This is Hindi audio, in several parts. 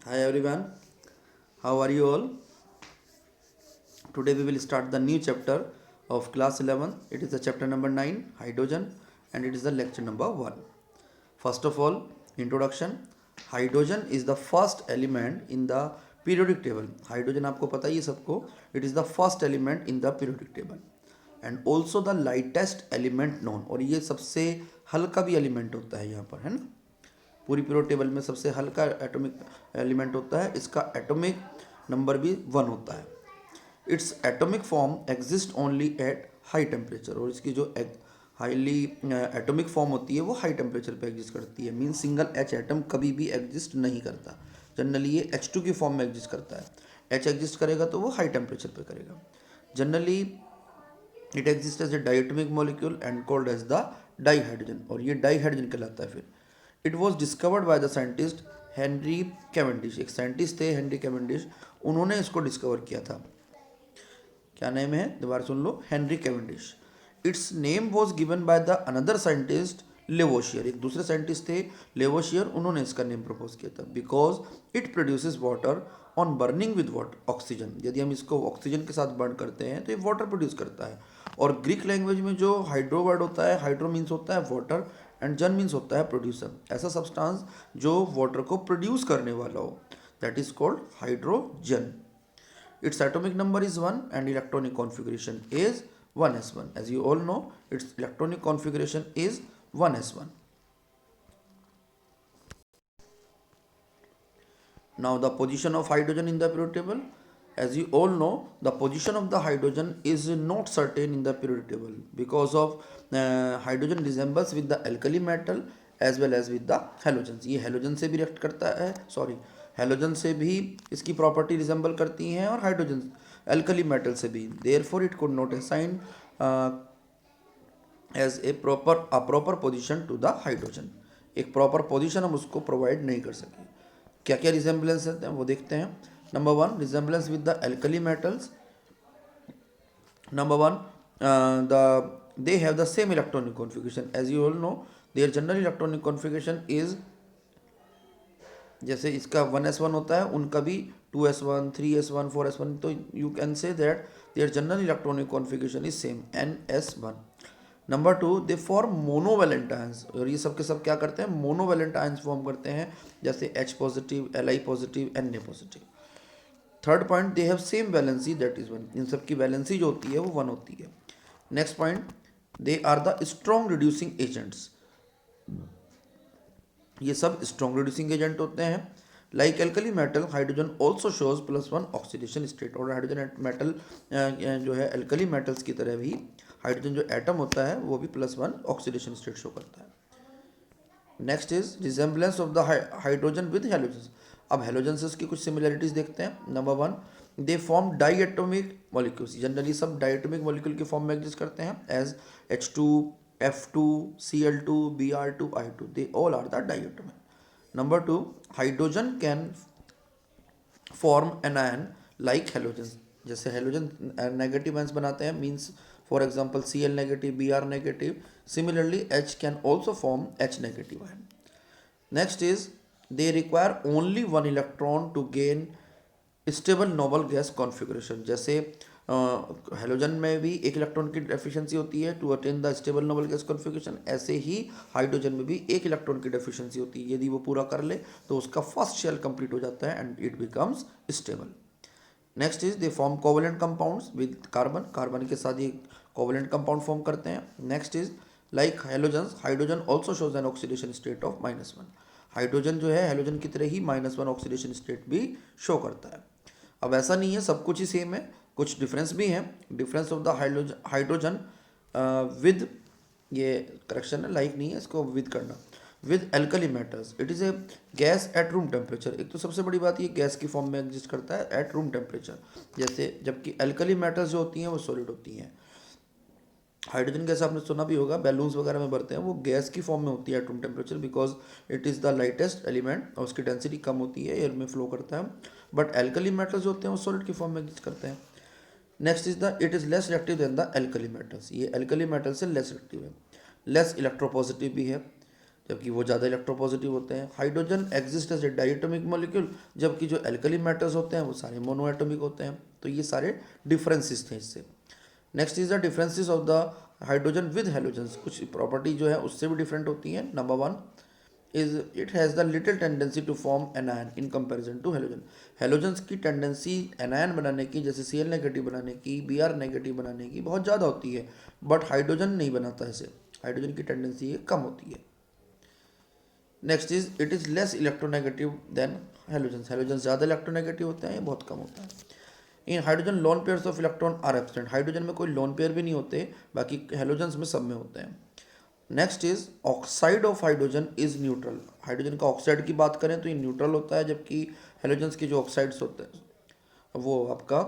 Hi everyone, how are you all? Today we will start the new chapter of class 11. It is the chapter number 9, hydrogen, and it is the lecture number 1. First of all, introduction. Hydrogen is the first element in the periodic table. Hydrogen आपको पता ही है सबको. It is the first element in the periodic table. And also the lightest element known. और ये सबसे हल्का भी एलिमेंट होता है यहाँ पर, है ना. पूरी पीरियोडिक टेबल में सबसे हल्का एटॉमिक एलिमेंट होता है. इसका एटॉमिक नंबर भी 1 होता है. Its atomic form exist only eight high temperature. और इसकी जो हाईली एटॉमिक फॉर्म होती है वो हाई टेम्परेचर पे एग्जिस्ट करती है. मीन सिंगल एच एटम कभी भी एग्जिस्ट नहीं करता. जनरली ये H2 की फॉर्म में एग्जिस्ट करता है. एच एग्जिस्ट करेगा तो वो हाई टेम्परेचर पे करेगा. Generally it exist as a diatomic molecule and called as the dihydrogen. और ये डाईहाइड्रोजन कहलाता है. फिर it was discovered by the scientist Henry Cavendish. एक साइंटिस्ट थे हेनरी कैवेंडिश, उन्होंने इसको डिस्कवर किया था. क्या नेम है दोबारा सुन लो, Henry Cavendish. Its name was given by the another scientist Lavoisier. एक दूसरे साइंटिस्ट थे लेवोशियर, उन्होंने इसका नेम प्रपोज किया था. Because it produces water on burning with water oxygen. यदि हम इसको ऑक्सीजन के साथ बर्न करते हैं तो ये वाटर प्रोड्यूस करता है. और ग्रीक लैंग्वेज में जो हाइड्रो वर्ड होता है, हाइड्रो मीन्स होता है वाटर एंड जन मीन्स होता है प्रोड्यूसर. ऐसा सब्सटेंस जो वाटर को प्रोड्यूस करने वाला हो, that is called hydrogen. Its atomic number is 1 and electronic configuration is 1s1. As you all know, its electronic configuration is 1s1. Now the position of hydrogen in the periodic table. As you all know, the position of the hydrogen is not certain in the periodic table because of hydrogen resembles with the alkali metal as well as with the halogens. ये halogen से भी react करता है, halogen से भी इसकी property resemble करती हैं और hydrogen alkali metal से भी. Therefore it could not assign as a proper position to the hydrogen. एक proper position हम उसको provide नहीं कर सके. क्या क्या रिजेंबलेंस हैं वो देखते हैं. Number 1, resemblance with the alkali metals. Number 1, they have the same electronic configuration. As you all know, their general electronic configuration is, जैसे इसका 1s1 होता है, उनका भी 2s1, 3s1, 4s1. तो you can say that their general electronic configuration is same, ns1. Number 2, they form monovalent ions. और ये सब के सब क्या करते हैं, मोनोवेलेंट आयंस फॉर्म करते हैं, जैसे H positive, Li positive, Na positive. Third point, they have same valency that is 1. इन सब की वैलेंसी जो होती है वो 1 होती है. Next point, they are the strong reducing agents. ये सब स्ट्रॉन्ग रिड्यूसिंग एजेंट होते हैं. Like alkali metal, hydrogen also shows +1 oxidation state. और हाइड्रोजन मेटल जो है एल्कली मेटल्स की तरह भी हाइड्रोजन जो एटम होता है वो भी +1 ऑक्सीडेशन स्टेट शो करता है. Next is resemblance of the hydrogen with halogen. अब हेलोजन से उसकी कुछ सिमिलरिटीज देखते हैं. Number 1, they form diatomic molecules. Generally सब डाईएटॉमिक मॉलिक्यूल की फॉर्म में एग्जिस्ट करते हैं, as H2, F2, Cl2, Br2, I2. They all are the diatomic. Number 2, hydrogen can form anion like halogens. जैसे हेलोजन नेगेटिव आयंस बनाते हैं, means for example Cl negative, Br negative. Similarly H can also form H negative ion. Next is they require only one electron to gain stable noble gas configuration. जैसे हेलोजन में भी एक इलेक्ट्रॉन की डेफिशिएंसी होती है to attain the stable noble gas configuration, ऐसे ही हाइड्रोजन में भी एक इलेक्ट्रॉन की डेफिशिएंसी होती है. यदि वो पूरा कर ले तो उसका फर्स्ट शेल कंप्लीट हो जाता है and it becomes stable. Next is they form covalent compounds with carbon. Carbon के साथ ये कोवेलेंट कंपाउंड फॉर्म करते हैं. Next is like halogen, hydrogen also shows an oxidation state of -1. Hydrogen जो है हेलोजन की तरह ही -1 ऑक्सीडेशन स्टेट भी शो करता है. अब ऐसा नहीं है सब कुछ ही सेम है, कुछ डिफरेंस भी हैं. Difference of the hydrogen with, ये करेक्शन है, लाइक नहीं है, इसको विद करना, with alkali metals. It is a gas at room temperature. एक तो सबसे बड़ी बात ये गैस की फॉर्म में एग्जिस्ट करता है एट रूम टेम्परेचर, जैसे जबकि एल्कली मेटल्स जो होती हैं वो सॉलिड होती हैं. हाइड्रोजन गैस आपने सुना भी होगा, बैलून्स वगैरह में भरते हैं, वो गैस की फॉर्म में होती है at room temperature, because it is the lightest element और उसकी डेंसिटी कम होती है, एयर में फ्लो करता है. बट एल्कली मेटल्स जो होते हैं वो सॉलिड की फॉर्म में एग्जिस्ट करते हैं. Next is the it is less reactive than the alkali metals. ये एल्कली मेटल से लेस रिएक्टिव है, लेस इलेक्ट्रोपॉजिटिव भी है. जबकि वो ज़्यादा इलेक्ट्रोपॉजिटिव होते हैं। Hydrogen exist as a diatomic molecule, जबकि जो एल्कली मेटल्स होते हैं वो सारे मोनोएटॉमिक होते हैं। तो ये सारे डिफरेंसेस थे इससे। Next is the differences of the hydrogen with halogens. कुछ प्रॉपर्टी जो है उससे भी डिफरेंट होती हैं। Number one is it has the little tendency to form anion in comparison to halogen. Halogens की टेंडेंसी एनायन बनाने की, जैसे Cl नेगेटिव बनाने की, Br नेगेटिव बनाने की बहुत ज़्यादा होती है, बट हाइड्रोजन नहीं बनाता ऐसे। हाइड्रोजन की टेंडेंसी ये कम होती है। Next is it is less electronegative than halogens. Halogens ज़्यादा इलेक्ट्रोनेगेटिव होते हैं, ये बहुत कम होता है। In hydrogen lone pairs of electron are absent. Hydrogen में कोई लोन पेयर भी नहीं होते, बाकी हेलोजन्स में सब में होते हैं। Next is oxide of hydrogen is neutral. Hydrogen का ऑक्साइड की बात करें तो ये न्यूट्रल होता है, जबकि हेलोजन्स के जो ऑक्साइड्स होते हैं वो आपका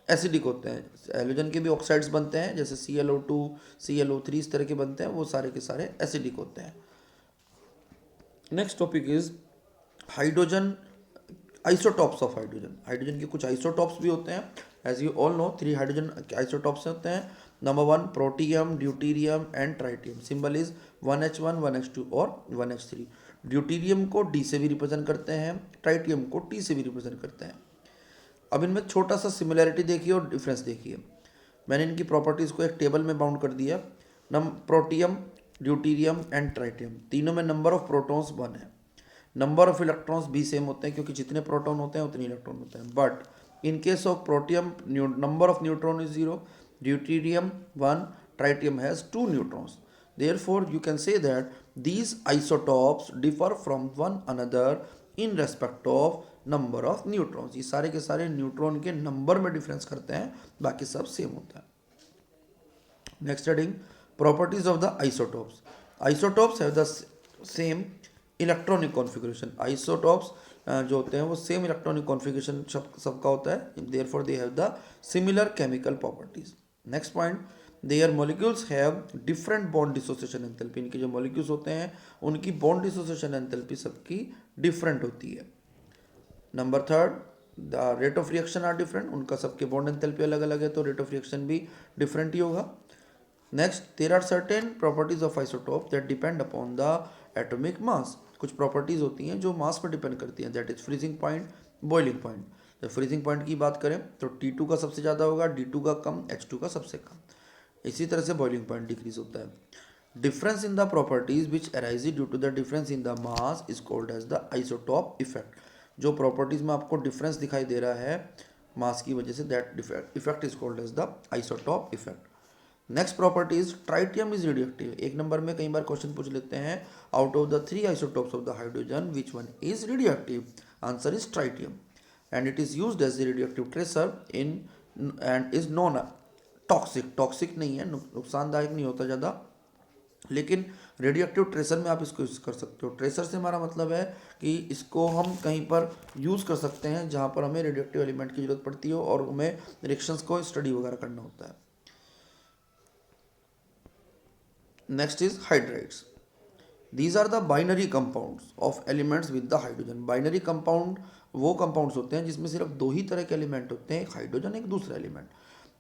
एसिडिक होते हैं। हेलोजन के भी ऑक्साइड्स बनते हैं, जैसे ClO2, ClO3 इस तरह के बनते हैं, वो सारे के सारे एसिडिक होते हैं। Next topic is hydrogen isotopes of hydrogen. Hydrogen के कुछ आइसोटॉप्स भी होते हैं। As you all know 3 hydrogen isotopes होते हैं। Number 1 protium, deuterium and tritium. Symbol is 1H1, 1H2 और 1H3। ड्यूटीरियम को D से भी रिप्रेजेंट करते हैं, ट्राइटियम को T से भी रिप्रेजेंट करते हैं। अब इनमें छोटा सा सिमिलैरिटी देखिए और डिफरेंस देखिए। मैंने इनकी प्रॉपर्टीज़ को एक टेबल में बाउंड कर दिया। प्रोटियम, ड्यूटीरियम एंड ट्राइटियम, तीनों में नंबर ऑफ प्रोटॉन्स 1 है। नंबर ऑफ इलेक्ट्रॉन्स भी सेम होते हैं, क्योंकि जितने प्रोटॉन होते हैं उतने इलेक्ट्रॉन होते हैं। But in case of protium number of neutron is 0, deuterium 1, tritium has 2 neutrons. Therefore, you can say that these isotopes differ from one another in respect of number of neutrons. ये सारे के सारे न्यूट्रॉन के नंबर में डिफरेंस करते हैं, बाकी सब सेम होता है। Next heading properties of the isotopes. Isotopes have the same electronic configuration. Isotopes जो होते हैं वो सेम इलेक्ट्रॉनिक कॉन्फ़िगरेशन सबका होता है। Therefore they have the similar chemical properties. Next point, their molecules have different bond dissociation enthalpy. इनके जो मॉलिक्यूल्स होते हैं उनकी बॉन्ड डिसोसिएशन एंथैल्पी सबकी डिफरेंट होती है। Number third, the rate of reaction are different. उनका सबके बॉन्ड एंथैल्पी अलग अलग है, तो रेट ऑफ रिएक्शन भी डिफरेंट ही होगा। Next, there are certain properties of isotope that depend upon the atomic mass. कुछ प्रॉपर्टीज होती हैं जो मास पर डिपेंड करती हैं, that is freezing point, boiling point. जब फ्रीजिंग पॉइंट की बात करें तो T2 का सबसे ज़्यादा होगा, D2 का कम, H2 का सबसे कम। इसी तरह से बॉइलिंग पॉइंट डिक्रीज होता है। Difference in the properties which arise due to the difference in the mass is called as the isotope effect. जो प्रॉपर्टीज में आपको डिफरेंस दिखाई दे रहा है मास की वजह से, that effect is called as the isotope effect. Next property is tritium is radioactive. एक नंबर में कई बार क्वेश्चन पूछ लेते हैं, out of the 3 isotopes of the hydrogen which one is radioactive. Answer is tritium, and it is used as a radioactive tracer in and is non toxic. Toxic नहीं है, नुकसानदायक नहीं होता ज़्यादा, लेकिन रेडियोएक्टिव ट्रेसर में आप इसको यूज़ कर सकते हो। ट्रेसर से हमारा मतलब है कि इसको हम कहीं पर यूज़ कर सकते हैं जहाँ पर हमें रेडियोएक्टिव एलिमेंट की जरूरत पड़ती हो और हमें रिएक्शंस को स्टडी वगैरह करना होता है। Next is hydrides. These are the binary compounds of elements with the hydrogen. Binary compound वो कंपाउंड्स होते हैं जिसमें सिर्फ 2 ही तरह के एलिमेंट होते हैं, एक हाइड्रोजन एक दूसरा element.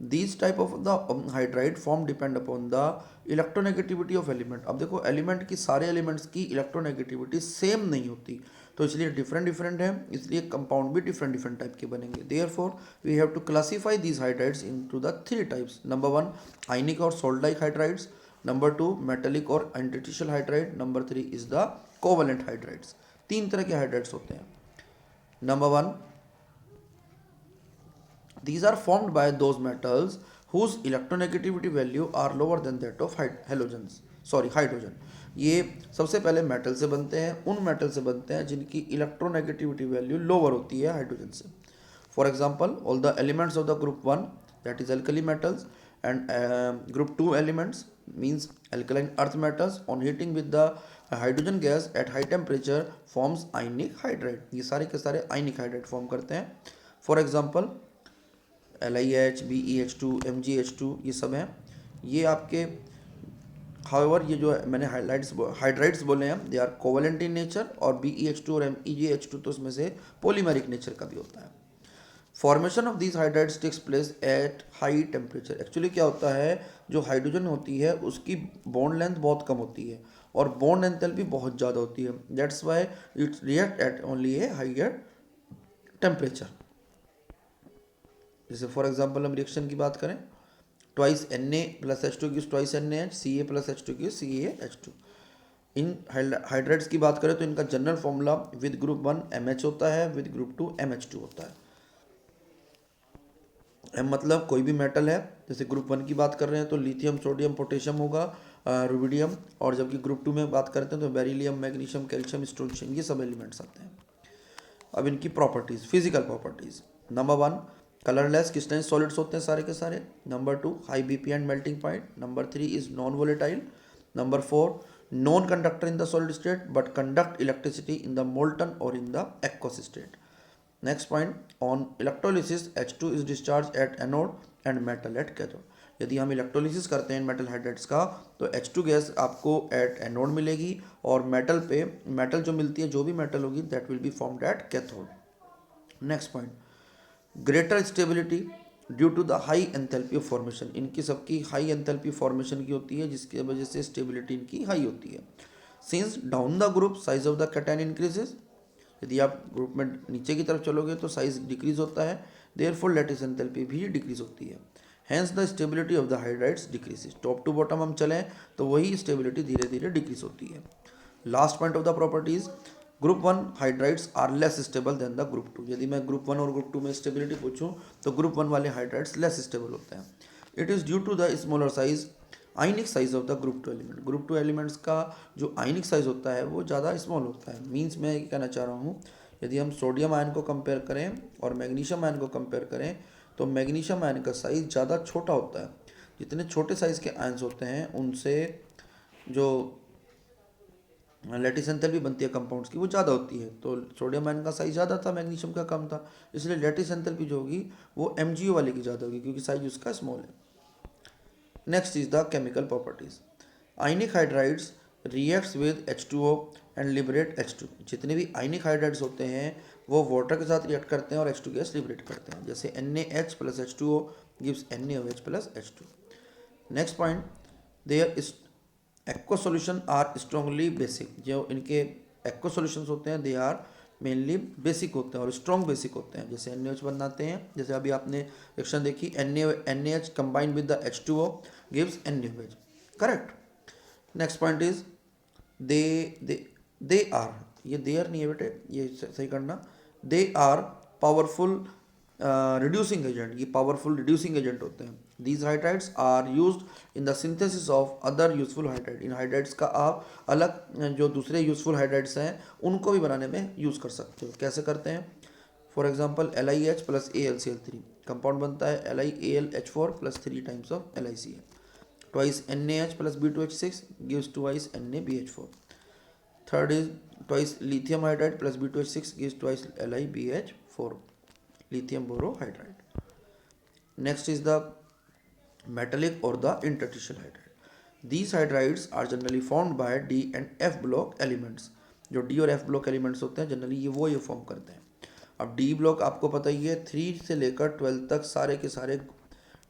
These type of the hydride form depend upon the electronegativity of element. अब देखो एलिमेंट की, सारे एलिमेंट्स की इलेक्ट्रोनेगेटिविटी सेम नहीं होती, तो इसलिए डिफरेंट डिफरेंट है, इसलिए कंपाउंड भी डिफरेंट डिफरेंट टाइप के बनेंगे। Therefore we have to classify these hydrides into the 3 types. Number 1 ionic और salt like hydrides, number 2 metallic और interstitial hydride, number 3 is the covalent hydrides. 3 तरह के हाइड्राइड्स होते हैं। Number 1, these are formed by those metals whose electronegativity value are lower than that of hydrogen। ये सबसे पहले मेटल से बनते हैं, उन मेटल से बनते हैं जिनकी इलेक्ट्रोनेगेटिविटी वैल्यू लोअर होती है हाइड्रोजन से। For example, all the elements of the group 1 that is alkali metals and group 2 elements means alkaline earth metals on heating with the hydrogen gas at high temperature forms ionic hydride। ये सारे के सारे आयनिक हाइड्राइड फॉर्म करते हैं। For example LiH, BeH2, MgH2 ये सब हैं। ये आपके हाउएवर ये जो मैंने हाइड्राइड्स बोले हैं, they are covalent in nature, और BeH2 और MgH2 तो उसमें से पॉलीमेरिक नेचर का भी होता है। Formation of these hydrides takes place at high temperature. Actually क्या होता है, जो हाइड्रोजन होती है उसकी बॉन्ड लेंथ बहुत कम होती है और बॉन्ड एंथैल्पी बहुत ज़्यादा होती है, that's why it's react eight only A higher temperature. जैसे फॉर एग्जांपल हम रिएक्शन की बात करें, twice Na plus H2 gives twice NaH, Ca plus H2 gives CaH2। इन हाइड्राइड्स की बात करें तो इनका general formula with group 1 MH होता है, विद ग्रुप 2 MH2 होता है। M मतलब कोई भी मेटल है, जैसे ग्रुप 1 की बात कर रहे हैं तो लिथियम, सोडियम, पोटेशियम होगा, रुबिडियम, और जबकि ग्रुप 2 में बात करते हैं तो बेरिलियम, मैग्नीशियम, कैल्शियम, स्ट्रोंशियम, ये सब एलिमेंट्स आते हैं। अब इनकी properties, physical properties, number 1 colourless crystalline solids होते हैं सारे के सारे। Number 2 high BP and melting point. Number 3 is non volatile. Number 4 non conductor in the solid state but conduct electricity in the molten और in the aqueous state. Next point, on electrolysis H2 is discharge at anode and metal at cathode. यदि हम इलेक्ट्रोलिसिस करते हैं मेटल हाइड्राइड्स का तो H2 गैस आपको एट एनोड मिलेगी, और मेटल पे मेटल जो मिलती है, जो भी मेटल होगी, that will be formed at cathode. Next point, greater stability due to the high enthalpy of formation. इनकी सबकी हाई एंथैल्पी फॉर्मेशन की होती है, जिसकी वजह से स्टेबिलिटी इनकी हाई होती है। Since down the group size of the cation increases, यदि आप ग्रुप में नीचे की तरफ चलोगे तो साइज डिक्रीज होता है, देयरफॉर लैटिस एंथैल्पी भी डिक्रीज होती है, hence the stability of the hydrides decreases. Top to bottom हम चलें तो वही स्टेबिलिटी धीरे धीरे डिक्रीज होती है। Last point of the properties, group 1 hydrides are less stable than the group 2। यदि मैं ग्रुप 1 और ग्रुप 2 में स्टेबिलिटी पूछूं तो ग्रुप 1 वाले हाइड्राइड्स लेस स्टेबल होते हैं। It is due to the smaller size ionic size of the group 2 element. Group 2 elements का जो आयनिक साइज होता है वो ज़्यादा स्मॉल होता है। मीन्स मैं ये कहना चाह रहा हूँ, यदि हम सोडियम आयन को कंपेयर करें और मैग्नीशियम आयन को कंपेयर करें तो मैग्नीशियम आयन का साइज ज़्यादा छोटा होता है। जितने छोटे साइज़ के आयन्स होते हैं उनसे जो लैटिस एंथैल्पी बनती है कंपाउंड्स की वो ज़्यादा होती है। तो सोडियम आयन का साइज ज़्यादा था, मैग्नीशियम का कम था, इसलिए लैटिस एंथैल्पी जो होगी वो MgO वाले की ज़्यादा होगी क्योंकि साइज उसका स्मॉल है। Next is the chemical properties. Ionic hydrides reacts with H2O and liberate H2। जितने भी आयनिक हाइड्राइड्स होते हैं वो वाटर के साथ रिएक्ट करते हैं और H2 गैस लिबरेट करते हैं, जैसे NaH plus H2O gives NaOH plus H2। Next point, there is aqua solution are strongly basic. जो इनके एक्वा सॉल्यूशंस होते हैं दे आर मेनली बेसिक होते हैं और स्ट्रॉन्ग बेसिक होते हैं। जैसे NaOH बनाते हैं, जैसे अभी आपने रिएक्शन देखी, NaH combined with the H2O gives NaOH, correct. Next point is they are, ये देयर नहीं है बेटे, ये सही करना, they are powerful reducing agent. ये पावरफुल रिड्यूसिंग एजेंट होते हैं। These hydrides are used in the synthesis of other useful hydride. इन हाइड्राइड्स का आप अलग जो दूसरे यूजफुल हाइड्राइड्स हैं उनको भी बनाने में यूज़ कर सकते हो। कैसे करते हैं? For example LiH plus AlCl3 compound बनता है LiAlH4 plus 3 times of LiCl। Twice NaH plus B2H6 gives twice NaBH4। Third is twice lithium hydride plus B2H6 gives twice LiBH4, lithium borohydride. Next is the metallic or the interstitial hydride. These hydrides are generally formed by D and F block elements. जो D और F block elements होते हैं जनरली ये फॉर्म करते हैं। अब D block आपको पता ही है 3 से लेकर 12 तक सारे के सारे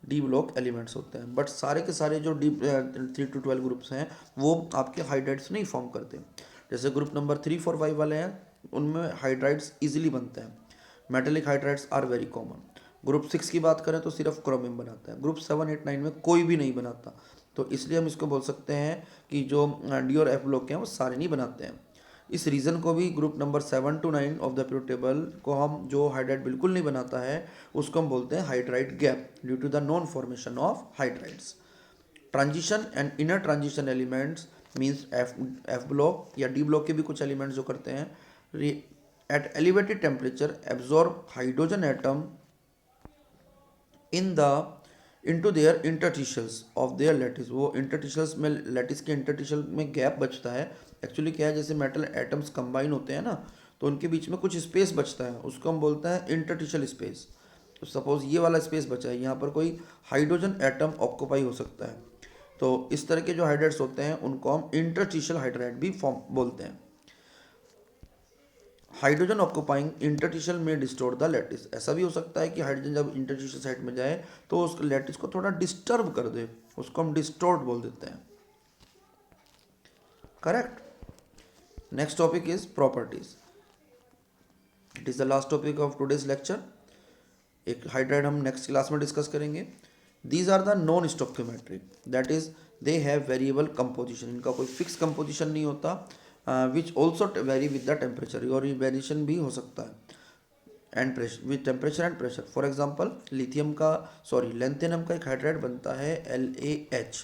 D block elements होते हैं, बट सारे के सारे जो 3 to 12 ग्रुप्स हैं वो आपके हाइड्राइड्स नहीं फॉर्म करते। जैसे ग्रुप नंबर 3, 4, 5 वाले हैं उनमें हाइड्राइड्स इजीली बनते हैं। Metallic hydrides are very common. Group 6 की बात करें तो सिर्फ क्रोमियम बनाता है, ग्रुप 7, 8, 9 में कोई भी नहीं बनाता। तो इसलिए हम इसको बोल सकते हैं कि जो D और F ब्लॉक हैं वो सारे नहीं बनाते हैं। इस रीज़न को भी group number 7 to 9 of the period table को हम जो हाइड्राइड बिल्कुल नहीं बनाता है उसको हम बोलते हैं hydride gap due to the non formation of hydrides. Transition and inner transition elements means F block या D ब्लॉक के भी कुछ एलिमेंट्स जो करते हैं at elevated temperature absorb hydrogen atom into their interstitials of their lattice। वो interstitials में lattice के interstitial में गैप बचता है। एक्चुअली क्या है, जैसे मेटल एटम्स कंबाइन होते हैं ना तो उनके बीच में कुछ स्पेस बचता है, उसको हम बोलते हैं इंटरस्टिशियल स्पेस। तो सपोज ये वाला स्पेस बचा है, यहाँ पर कोई हाइड्रोजन एटम ऑक्यूपाई हो सकता है। तो इस तरह के जो हाइड्राइड्स होते हैं उनको हम इंटरस्टिशियल हाइड्राइड भी फॉर्म बोलते हैं। हाइड्रोजन ऑक्यूपाइंग इंटरस्टिशियल में डिस्टोर्ट द लैटिस। ऐसा भी हो सकता है कि हाइड्रोजन जब इंटरस्टिशियल साइड में जाए तो उस लैटिस को थोड़ा डिस्टर्ब कर दे, उसको हम डिस्टोर्ट बोल देते हैं। Correct. Next topic is properties. It is the last topic of today's lecture. एक हाइड्राइड हम नेक्स्ट क्लास में डिस्कस करेंगे. These are the non stoichiometric, that is they have variable composition. इनका कोई फिक्स कंपोजिशन नहीं होता. Which also vary with the temperature, और ये वेरिएशन भी हो सकता है and pressure, with temperature and pressure. For example lithium का लेंथेनम का एक हाइड्राइड बनता है LaH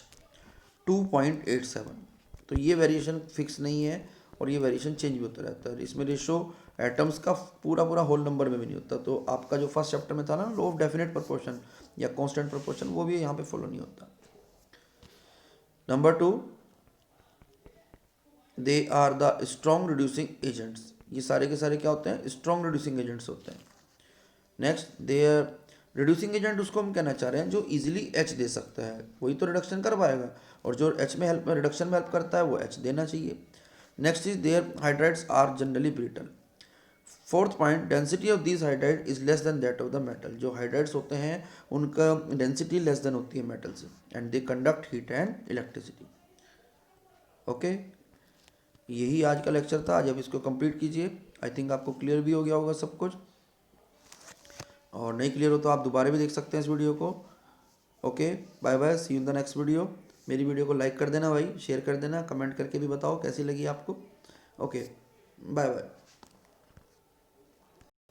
2.87. तो ये वेरिएशन फिक्स नहीं है और ये वेरिएशन चेंज भी होता रहता है. इसमें रेशो एटम्स का पूरा होल नंबर में भी नहीं होता. तो आपका जो फर्स्ट चैप्टर में था ना, लॉ ऑफ डेफिनेट प्रोपोर्शन या कांस्टेंट प्रोपोर्शन, वो भी यहाँ पे फॉलो नहीं होता. Number 2, they are the strong reducing agents. ये सारे के सारे क्या होते हैं? स्ट्रॉन्ग रिड्यूसिंग एजेंट्स होते हैं. नेक्स्ट, दे रिड्यूसिंग एजेंट उसको हम कहना चाह रहे हैं जो इजीली H दे सकता है, वही तो रिडक्शन कर पाएगा, और जो H में हेल्प रिडक्शन में हेल्प करता है वो H देना चाहिए. Next is there hydrides are generally brittle. Fourth point, density of these hydride is less than that of the metal. जो हाइड्राइड्स होते हैं उनका डेंसिटी लेस देन होती है मेटल से, and they conduct heat and electricity. Okay, यही आज का लेक्चर था. आज आप इसको कंप्लीट कीजिए. आई थिंक आपको क्लियर भी हो गया होगा सब कुछ, और नहीं क्लियर हो तो आप दोबारा भी देख सकते हैं इस वीडियो को. Okay, bye bye, see you in the next video. मेरी वीडियो को लाइक कर देना भाई, शेयर कर देना, कमेंट करके भी बताओ कैसी लगी आपको. Okay, bye bye.